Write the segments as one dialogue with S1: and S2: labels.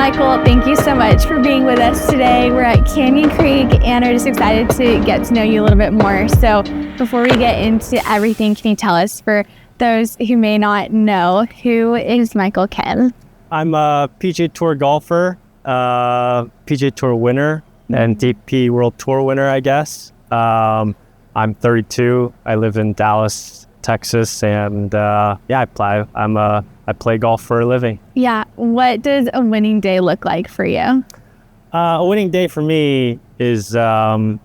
S1: Michael, thank you so much for being with us today. We're at Canyon Creek and are just excited to get to know you a little bit more. So before we get into everything, can you tell us, for those who may not know, who is Michael Kim?
S2: I'm a PGA Tour golfer, PGA Tour winner, and DP World Tour winner, I guess. I'm 32. I live in Dallas, Texas, and I play golf for a living.
S1: Yeah. What does a winning day look like for you?
S2: A winning day for me is I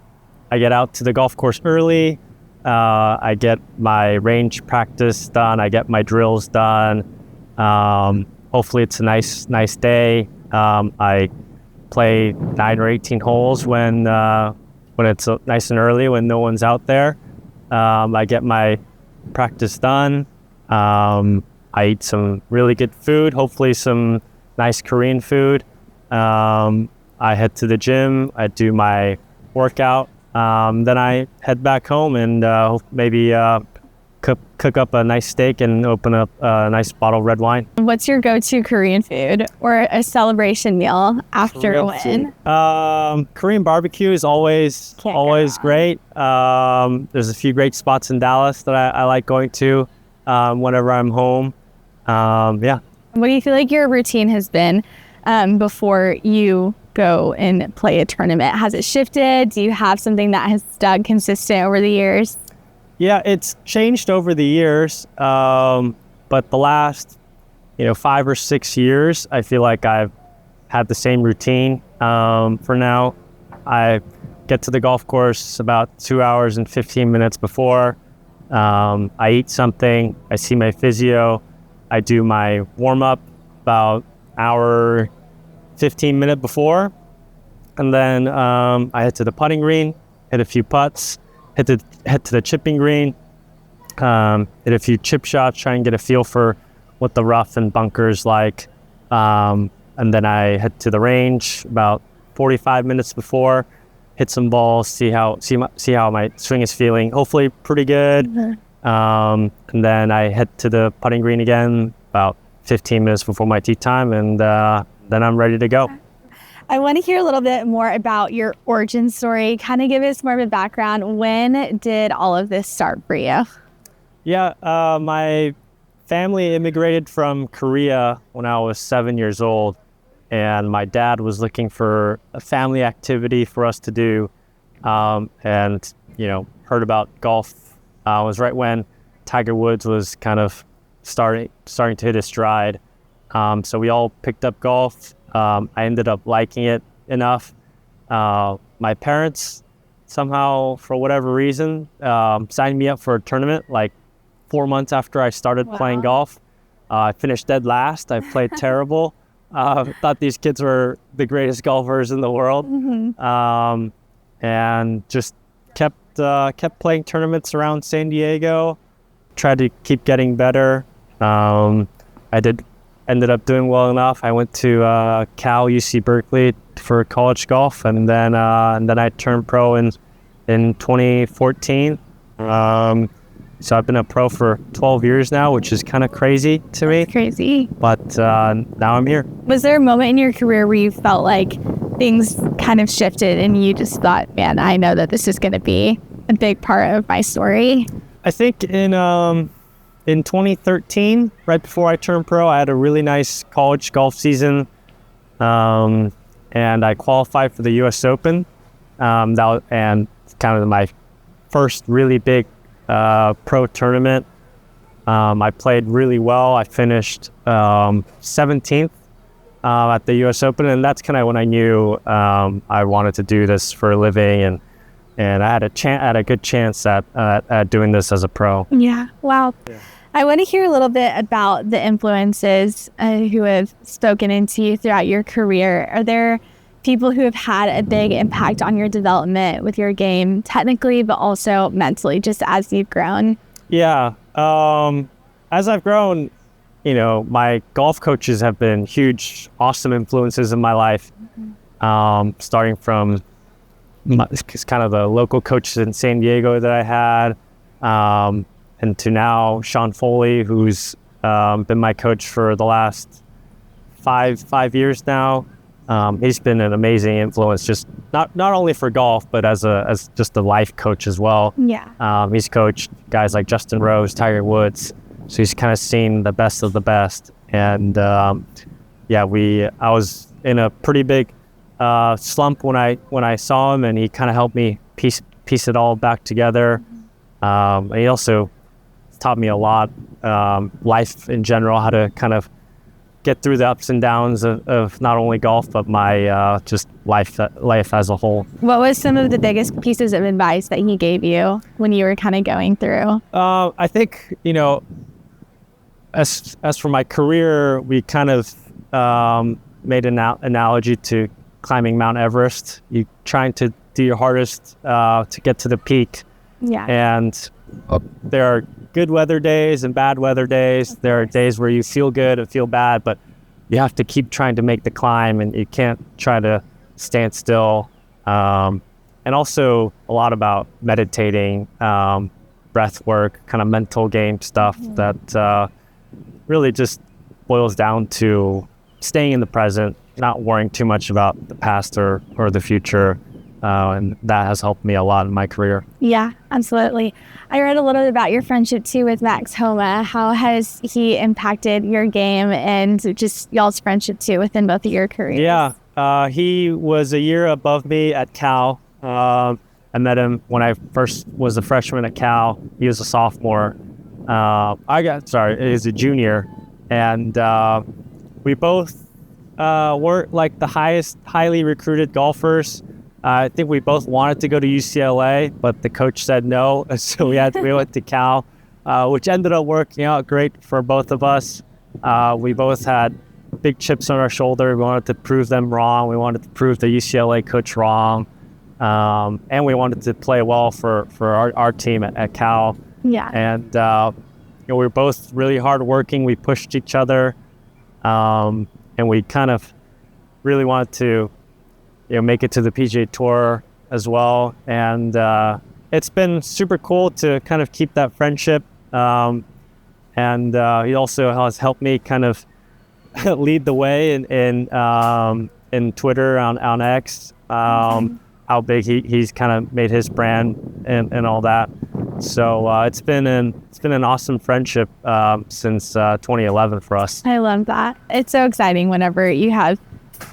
S2: get out to the golf course early. I get my range practice done. I get my drills done. Hopefully it's a nice day. I play 9 or 18 holes when it's nice and early, when no one's out there. I get my practice done. I eat some really good food, hopefully some nice Korean food. I head to the gym. I do my workout. Then I head back home and maybe cook up a nice steak and open up a nice bottle of red wine. What's
S1: your go-to Korean food or a celebration meal after a win?
S2: Korean barbecue is always great. There's a few great spots in Dallas that I like going to whenever I'm home. What
S1: do you feel like your routine has been before you go and play a tournament? Has it shifted? Do you have something that has stuck consistent over the years?
S2: Yeah, it's changed over the years, but the last 5 or 6 years, I feel like I've had the same routine. For now, I get to the golf course about 2 hours and 15 minutes before. I eat something. I see my physio. I do my warm-up about hour 15 minutes before, and then I head to the putting green, hit a few putts, head to the chipping green, hit a few chip shots, try and get a feel for what the rough and bunkers like, and then I head to the range about 45 minutes before, hit some balls, see how my swing is feeling. Hopefully pretty good. And then I head to the putting green again about 15 minutes before my tee time, and then I'm ready to go.
S1: I want to hear a little bit more about your origin story. Kind of give us more of a background. When did all of this start for you?
S2: Yeah, my family immigrated from Korea when I was 7 years old, and my dad was looking for a family activity for us to do, and heard about golf. It was right when Tiger Woods was kind of starting to hit his stride. So we all picked up golf. I ended up liking it enough. My parents somehow, for whatever reason, signed me up for a tournament like 4 months after I started playing golf. I finished dead last. I played terrible. Thought these kids were the greatest golfers in the world. And just kept playing tournaments around San Diego. Tried to keep getting better. Ended up doing well enough. I went to Cal, UC Berkeley for college golf, and then I turned pro in 2014. So I've been a pro for 12 years now, which is kind of crazy to me.
S1: Crazy.
S2: But now I'm here.
S1: Was there a moment in your career where you felt like things kind of shifted and you just thought, man, I know that this is going to be a big part of my story?
S2: I think in 2013, right before I turned pro, I had a really nice college golf season, and I qualified for the U.S. Open. And kind of my first really big pro tournament. I played really well. I finished 17th at the U.S. Open, and that's kind of when I knew I wanted to do this for a living, and I had a good chance at doing this as a pro.
S1: Yeah. Wow. Yeah. I want to hear a little bit about the influences who have spoken into you throughout your career. Are there people who have had a big impact on your development with your game, technically, but also mentally, just as you've grown?
S2: Yeah. As I've grown, my golf coaches have been huge, awesome influences in my life. Starting from kind of the local coaches in San Diego that I had, and to now Sean Foley, who's been my coach for the last 5 years now. He's been an amazing influence, just not only for golf, but as just a life coach as well.
S1: Yeah.
S2: He's coached guys like Justin Rose, Tiger Woods, so he's kind of seen the best of the best. And I was in a pretty big slump when I saw him, and he kind of helped me piece it all back together. And he also taught me a lot, life in general, how to kind of get through the ups and downs of not only golf, but my just life as a whole.
S1: What was some of the biggest pieces of advice that he gave you when you were kind of going through?
S2: I think, as for my career, we kind of made an analogy to climbing Mount Everest. You trying to do your hardest to get to the peak.
S1: Yeah.
S2: And there are good weather days and bad weather days. There are days where you feel good and feel bad, but you have to keep trying to make the climb, and you can't try to stand still. And also a lot about meditating, breath work, kind of mental game stuff that really just boils down to staying in the present, not worrying too much about the past or the future. And that has helped me a lot in my career.
S1: Yeah, absolutely. I read a little bit about your friendship too with Max Homa. How has he impacted your game and just y'all's friendship too within both of your careers?
S2: Yeah, he was a year above me at Cal. I met him when I first was a freshman at Cal. He was a sophomore. He was a junior. And we both weren't like the highly recruited golfers. I think we both wanted to go to UCLA, but the coach said no, so we went to Cal, which ended up working out great for both of us. We both had big chips on our shoulder. We wanted to prove them wrong. We wanted to prove the UCLA coach wrong, and we wanted to play well for our team at Cal.
S1: Yeah.
S2: And we were both really hardworking. We pushed each other, and we kind of really wanted to make it to the PGA Tour as well. And it's been super cool to kind of keep that friendship. And he also has helped me kind of lead the way in Twitter, on X, how big he's kind of made his brand and all that. So it's been an awesome friendship since 2011 for us.
S1: I love that. It's so exciting whenever you have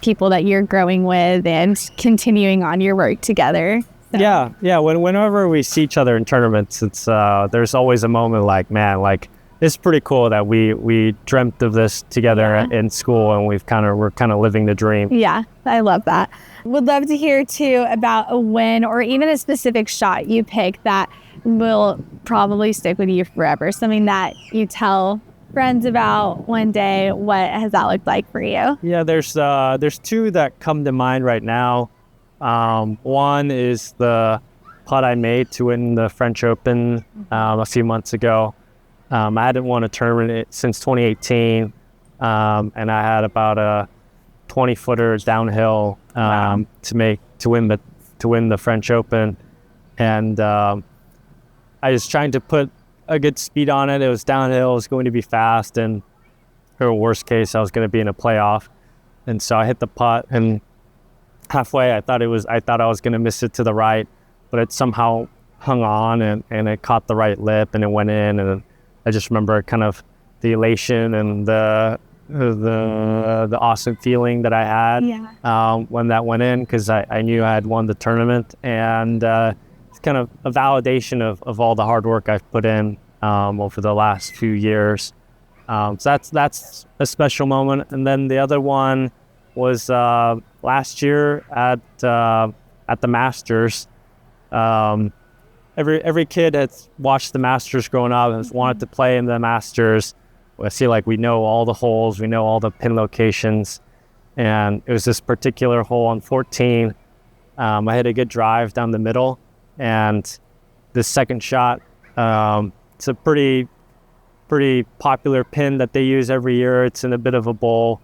S1: people that you're growing with and continuing on your work together. So.
S2: Yeah. Whenever we see each other in tournaments, it's there's always a moment like, man, like it's pretty cool that we dreamt of this together in school, and we're kind of living the dream.
S1: Yeah, I love that. Would love to hear too about a win or even a specific shot you pick that will probably stick with you forever. Something that you tell friends about one day. What has that looked like for you?
S2: Yeah, there's two that come to mind right now. One is the putt I made to win the French Open a few months ago. I hadn't won a tournament since 2018, and I had about a 20-footer downhill to win the French Open, and I was trying to put a good speed on it. It was downhill. It was going to be fast, and for worst case, I was going to be in a playoff. And so I hit the putt, and halfway, I thought I was going to miss it to the right, but it somehow hung on, and it caught the right lip, and it went in. And I just remember kind of the elation and the awesome feeling that I had when that went in, because I knew I had won the tournament, and it's kind of a validation of all the hard work I've put in over the last few years. So that's a special moment. And then the other one was last year at the Masters. Every kid that's watched the Masters growing up has wanted to play in the Masters. I feel like we know all the holes, we know all the pin locations, and it was this particular hole on 14. I hit a good drive down the middle, and the second shot, it's a pretty popular pin that they use every year. It's in a bit of a bowl,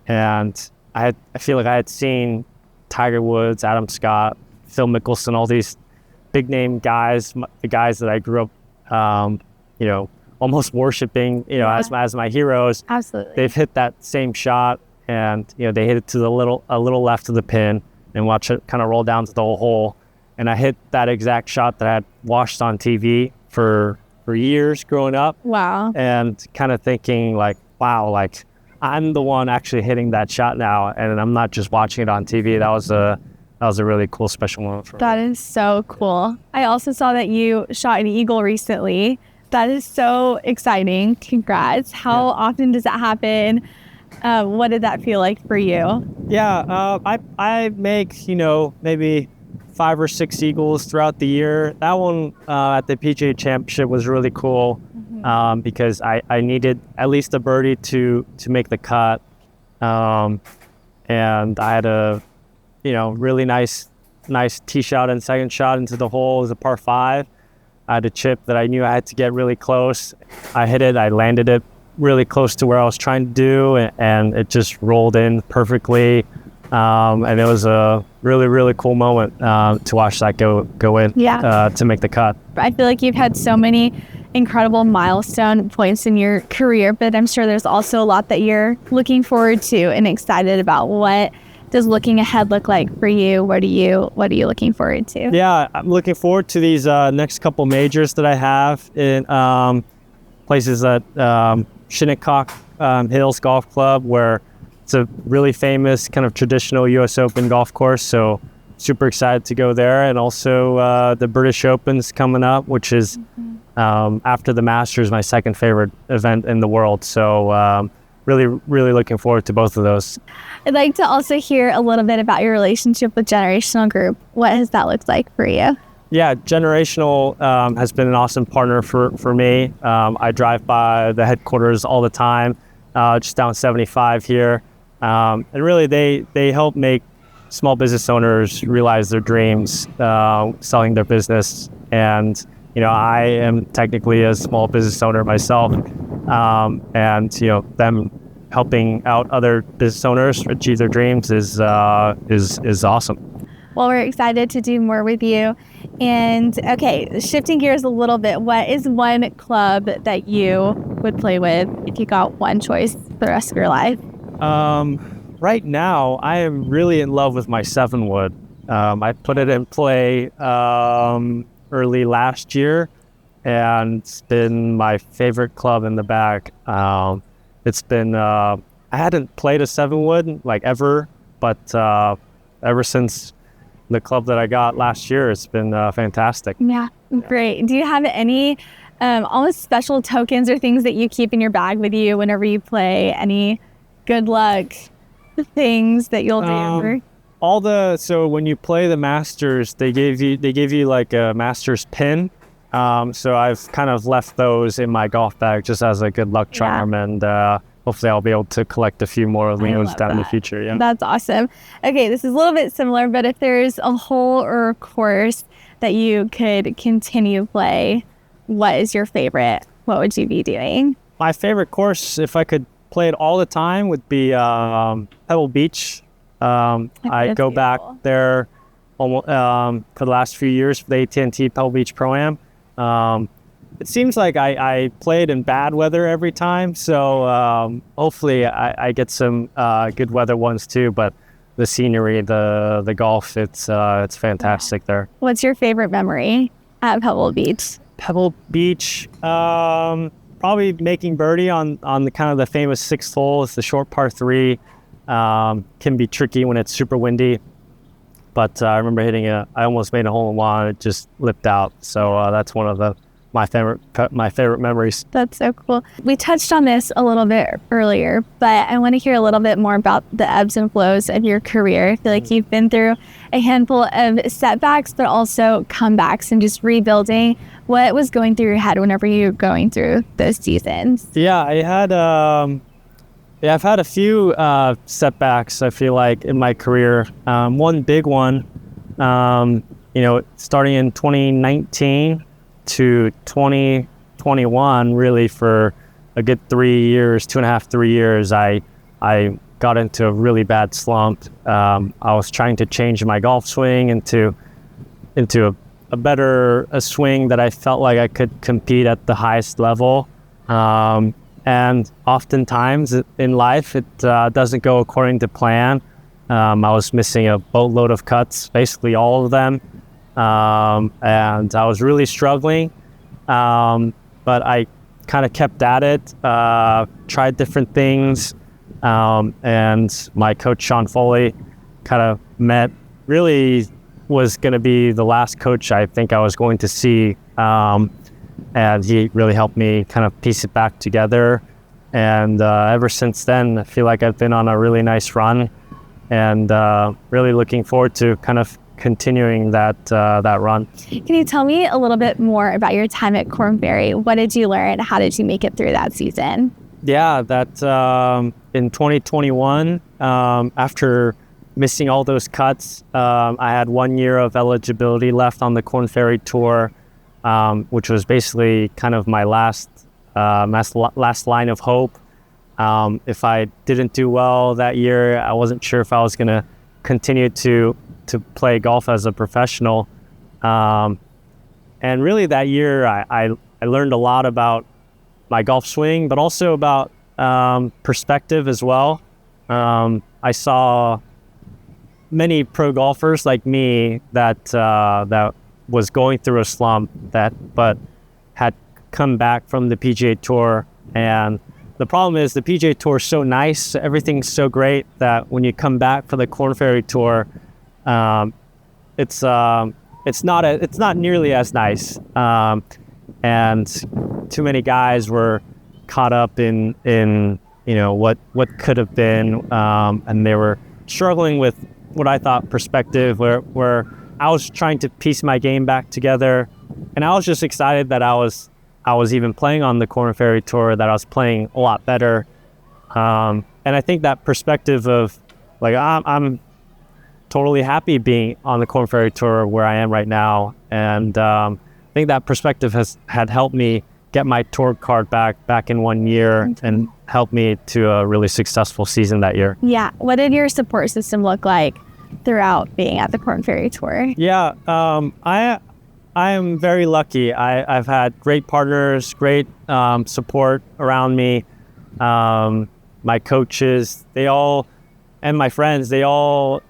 S2: and I feel like I had seen Tiger Woods, Adam Scott, Phil Mickelson, all these big name guys, the guys that I grew up, almost worshiping, as my heroes.
S1: Absolutely.
S2: They've hit that same shot, and they hit it to a little left of the pin, and watch it kind of roll down to the hole. And I hit that exact shot that I had watched on TV for years growing up.
S1: Wow.
S2: And kind of thinking like, wow, like I'm the one actually hitting that shot now, and I'm not just watching it on TV. That was a really cool, special moment for me.
S1: That is so cool. I also saw that you shot an eagle recently. That is so exciting. Congrats. How often does that happen? What did that feel like for you?
S2: Yeah, I make, maybe 5 or 6 eagles throughout the year. That one at the PGA Championship was really cool because I needed at least a birdie to make the cut. And I had a, really nice tee shot and second shot into the hole. It was a par 5. I had a chip that I knew I had to get really close. I hit it, I landed it really close to where I was trying to do, and it just rolled in perfectly. And it was a really, really cool moment to watch that go in to make the cut.
S1: I feel like you've had so many incredible milestone points in your career, but I'm sure there's also a lot that you're looking forward to and excited about. What does looking ahead look like for you? What are you looking forward to?
S2: Yeah, I'm looking forward to these next couple majors that I have in places at Shinnecock Hills Golf Club, where it's a really famous kind of traditional U.S. Open golf course. So super excited to go there. And also the British Open's coming up, which is after the Masters, my second favorite event in the world. So really, really looking forward to both of those.
S1: I'd like to also hear a little bit about your relationship with Generational Group. What has that looked like for you?
S2: Yeah, Generational has been an awesome partner for me. I drive by the headquarters all the time, just down 75 here. And really, they help make small business owners realize their dreams, selling their business. And, I am technically a small business owner myself. And, them helping out other business owners achieve their dreams is awesome.
S1: Well, we're excited to do more with you. And okay, shifting gears a little bit, what is one club that you would play with if you got one choice for the rest of your life?
S2: Right now, I am really in love with my 7-wood. I put it in play early last year, and it's been my favorite club in the bag. It's been, I hadn't played a 7-wood like ever, but ever since the club that I got last year, it's been fantastic.
S1: Yeah, great. Do you have any almost special tokens or things that you keep in your bag with you whenever you play? Any good luck things that you'll remember?
S2: So when you play the Masters, they give you like a Masters pin. So I've kind of left those in my golf bag just as a good luck charm, and hopefully I'll be able to collect a few more of those down in the future. Yeah,
S1: that's awesome. Okay, this is a little bit similar, but if there's a hole or a course that you could continue to play, what is your favorite? What would you be doing?
S2: My favorite course, if I could play it all the time, would be Pebble Beach. I go back there almost for the last few years for the AT&T Pebble Beach Pro-Am. It seems like I played in bad weather every time, so hopefully I get some good weather ones too. But the scenery, the golf, it's fantastic there.
S1: What's your favorite memory at Pebble Beach?
S2: Pebble Beach, probably making birdie on the kind of the famous 6th hole. It's the short par 3. Can be tricky when it's super windy. But I remember I almost made a hole-in-one. It just lipped out. So that's one of my favorite memories. That's
S1: so cool. We touched on this a little bit earlier, but I want to hear a little bit more about the ebbs and flows of your career. I feel like you've been through a handful of setbacks, but also comebacks and just rebuilding. What was going through your head whenever you were going through those seasons?
S2: Yeah, I've had a few setbacks, I feel like, in my career. One big one, starting in 2019 to 2021, really for a good 3 years, 2.5, 3 years, I got into a really bad slump. I was trying to change my golf swing into a better swing that I felt like I could compete at the highest level. And oftentimes in life, it doesn't go according to plan. I was missing a boatload of cuts, basically all of them. And I was really struggling. But I kind of kept at it, tried different things. And my coach, Sean Foley, kind of really was going to be the last coach I think I was going to see. And he really helped me kind of piece it back together. And ever since then, I feel like I've been on a really nice run, and really looking forward to kind of continuing that run.
S1: Can you tell me a little bit more about your time at Korn Ferry? What did you learn? How did you make it through that season?
S2: Yeah, in 2021, after missing all those cuts, I had 1 year of eligibility left on the Korn Ferry Tour, which was basically kind of my last line of hope. If I didn't do well that year, I wasn't sure if I was going to continue to play golf as a professional. And really that year, I learned a lot about my golf swing, but also about perspective as well. I saw many pro golfers like me that was going through a slump but had come back from the PGA Tour. And the problem is the PGA Tour is so nice, everything's so great, that when you come back for the Korn Ferry Tour, it's not nearly as nice. And too many guys were caught up in what could have been, and they were struggling with what I thought perspective, where I was trying to piece my game back together, and I was just excited that I was even playing on the Korn Ferry Tour, that I was playing a lot better. And I think that perspective of like, I'm totally happy being on the Korn Ferry Tour where I am right now. And I think that perspective had helped me get my tour card back in 1 year, and helped me to a really successful season that year.
S1: Yeah. What did your support system look like throughout being at the Korn Ferry Tour?
S2: Yeah, I am very lucky. I've had great partners, great support around me. My coaches, and my friends, they all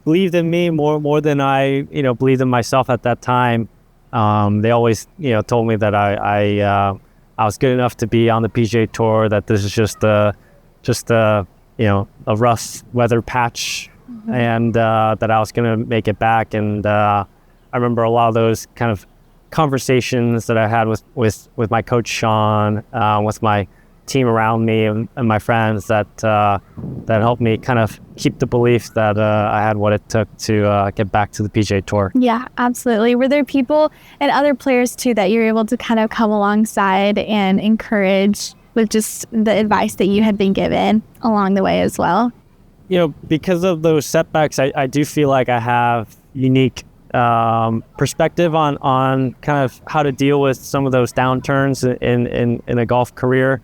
S2: believed in me more than I believed in myself at that time. They always told me that I was good enough to be on the PGA Tour, that this is just a rough weather patch, and that I was going to make it back. And I remember a lot of those kind of conversations that I had with my coach Sean, with my team around me and my friends, that helped me kind of keep the belief that I had what it took to get back to the PGA Tour.
S1: Yeah, absolutely. Were there people and other players too that you were able to kind of come alongside and encourage with just the advice that you had been given along the way as well?
S2: Because of those setbacks, I do feel like I have unique perspective on kind of how to deal with some of those downturns in a golf career.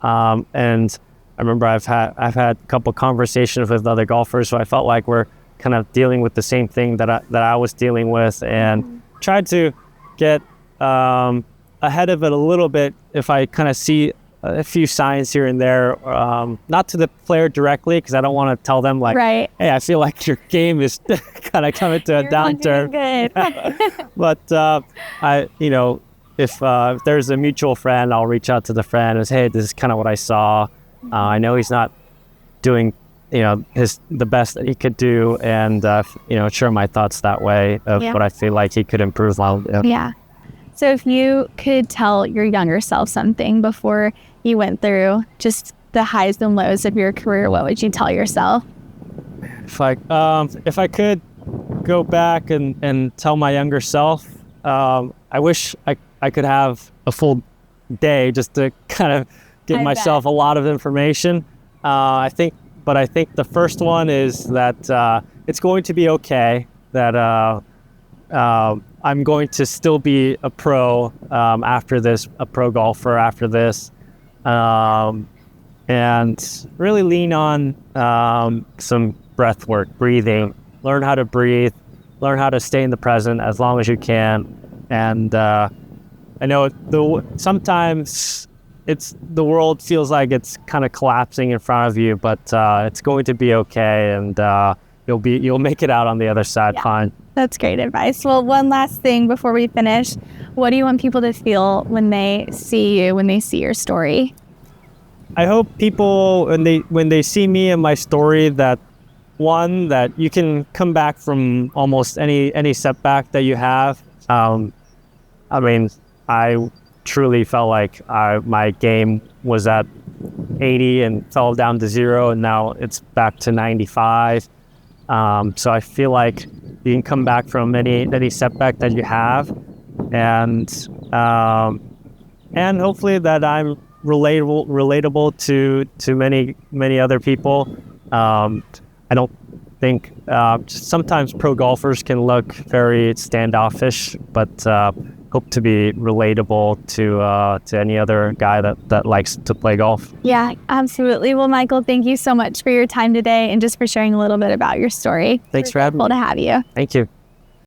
S2: And I remember I've had a couple conversations with other golfers, so I felt like we're kind of dealing with the same thing that I was dealing with, and tried to get ahead of it a little bit if I kind of see a few signs here and there, not to the player directly, because I don't want to tell them like,
S1: right,
S2: hey, I feel like your game is kind of coming to a downturn.
S1: Good.
S2: But if there's a mutual friend, I'll reach out to the friend and say, hey, this is kind of what I saw. I know he's not doing the best that he could do, and share my thoughts that way of what I feel like he could improve on.
S1: Yeah. So if you could tell your younger self something before you went through just the highs and lows of your career, what would you tell yourself?
S2: If I could go back and tell my younger self, I wish I could have a full day just to kind of give myself a lot of information. I think the first one is that it's going to be okay, that I'm going to still be a pro after this, a pro golfer after this, and really lean on some breath work, breathing, learn how to breathe, learn how to stay in the present as long as you can. And I know sometimes the world feels like it's kind of collapsing in front of you, but it's going to be okay, and you'll make it out on the other side fine.
S1: That's great advice. Well, one last thing before we finish, what do you want people to feel when they see you, when they see your story?
S2: I hope people, when they see me and my story, that you can come back from almost any setback that you have. I mean, I truly felt like my game was at 80 and fell down to 0, and now it's back to 95. So I feel like you can come back from any setback that you have, and hopefully that I'm relatable to many other people. I don't think sometimes pro golfers can look very standoffish, but hope to be relatable to any other guy that likes to play golf.
S1: Yeah, absolutely. Well, Michael, thank you so much for your time today and just for sharing a little bit about your story.
S2: Thanks for having me.
S1: Wonderful to have you.
S2: Thank you.